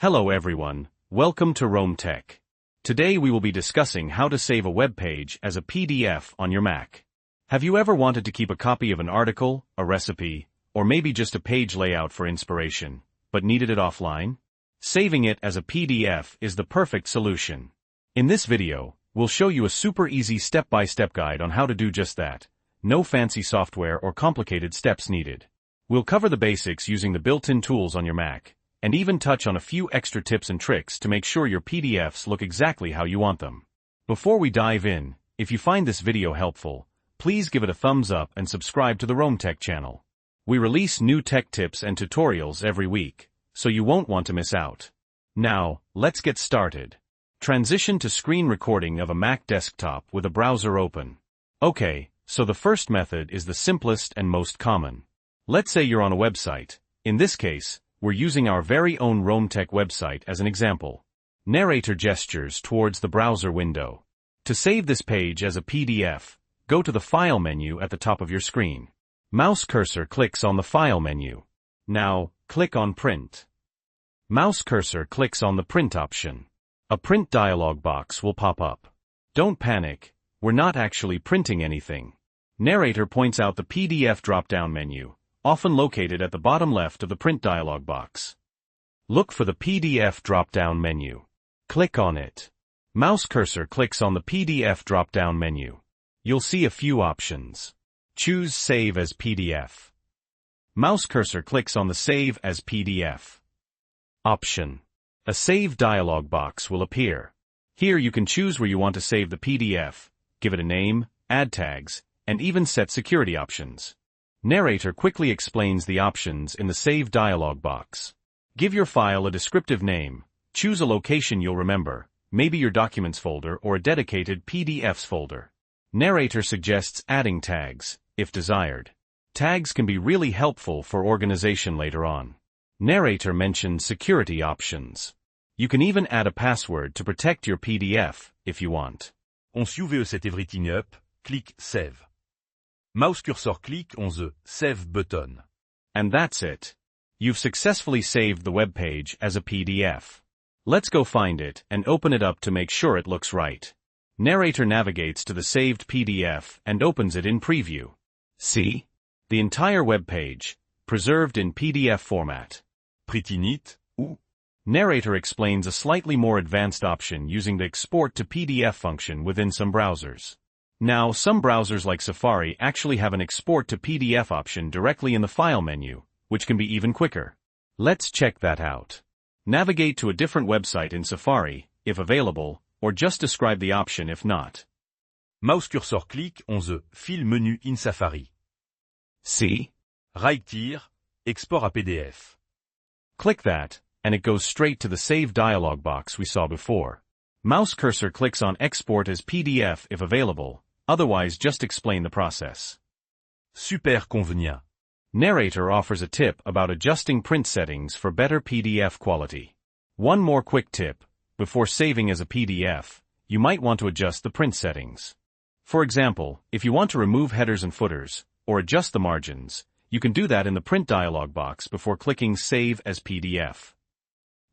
Hello everyone, welcome to Rome Tech. Today we will be discussing how to save a web page as a PDF on your Mac. Have you ever wanted to keep a copy of an article, a recipe, or maybe just a page layout for inspiration, but needed it offline? Saving it as a PDF is the perfect solution. In this video, we'll show you a super easy step-by-step guide on how to do just that. No fancy software or complicated steps needed. We'll cover the basics using the built-in tools on your Mac, and even touch on a few extra tips and tricks to make sure your PDFs look exactly how you want them. Before we dive in, if you find this video helpful, please give it a thumbs up and subscribe to the Rome Tech channel. We release new tech tips and tutorials every week, so you won't want to miss out. Now, let's get started. Transition to screen recording of a Mac desktop with a browser open. Okay, so the first method is the simplest and most common. Let's say you're on a website. In this case, we're using our very own Rome Tech website as an example. Narrator gestures towards the browser window. To save this page as a PDF, go to the File menu at the top of your screen. Mouse cursor clicks on the File menu. Now, click on Print. Mouse cursor clicks on the Print option. A print dialog box will pop up. Don't panic, we're not actually printing anything. Narrator points out the PDF drop-down menu, often located at the bottom left of the print dialog box. Look for the PDF drop-down menu. Click on it. Mouse cursor clicks on the PDF drop-down menu. You'll see a few options. Choose Save as PDF. Mouse cursor clicks on the Save as PDF option. A Save dialog box will appear. Here you can choose where you want to save the PDF, give it a name, add tags, and even set security options. Narrator quickly explains the options in the Save dialog box. Give your file a descriptive name, choose a location you'll remember, maybe your Documents folder or a dedicated PDFs folder. Narrator suggests adding tags, if desired. Tags can be really helpful for organization later on. Narrator mentions security options. You can even add a password to protect your PDF, if you want. Once you've set everything up, click Save. Mouse cursor click on the Save button. And that's it. You've successfully saved the web page as a PDF. Let's go find it and open it up to make sure it looks right. Narrator navigates to the saved PDF and opens it in preview. See? The entire web page, preserved in PDF format. Pretty neat, ou? Narrator explains a slightly more advanced option using the Export to PDF function within some browsers. Now, some browsers like Safari actually have an Export to PDF option directly in the File menu, which can be even quicker. Let's check that out. Navigate to a different website in Safari, if available, or just describe the option if not. Mouse cursor click on the File menu in Safari. See? Right here, Export à PDF. Click that, and it goes straight to the Save dialog box we saw before. Mouse cursor clicks on Export as PDF if available, otherwise just explain the process. Super convenient. Narrator offers a tip about adjusting print settings for better PDF quality. One more quick tip, before saving as a PDF, you might want to adjust the print settings. For example, if you want to remove headers and footers, or adjust the margins, you can do that in the print dialog box before clicking Save as PDF.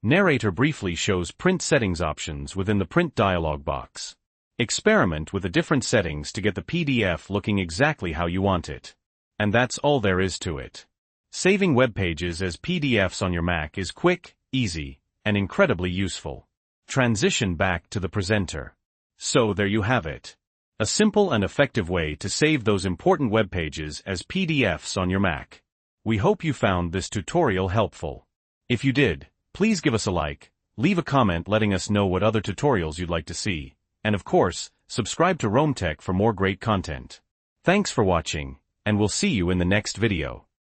Narrator briefly shows print settings options within the print dialog box. Experiment with the different settings to get the PDF looking exactly how you want it. And that's all there is to it. Saving web pages as PDFs on your Mac is quick, easy, and incredibly useful. Transition back to the presenter. So there you have it. A simple and effective way to save those important web pages as PDFs on your Mac. We hope you found this tutorial helpful. If you did, please give us a like, leave a comment letting us know what other tutorials you'd like to see, and of course, subscribe to Rome Tech for more great content. Thanks for watching, and we'll see you in the next video.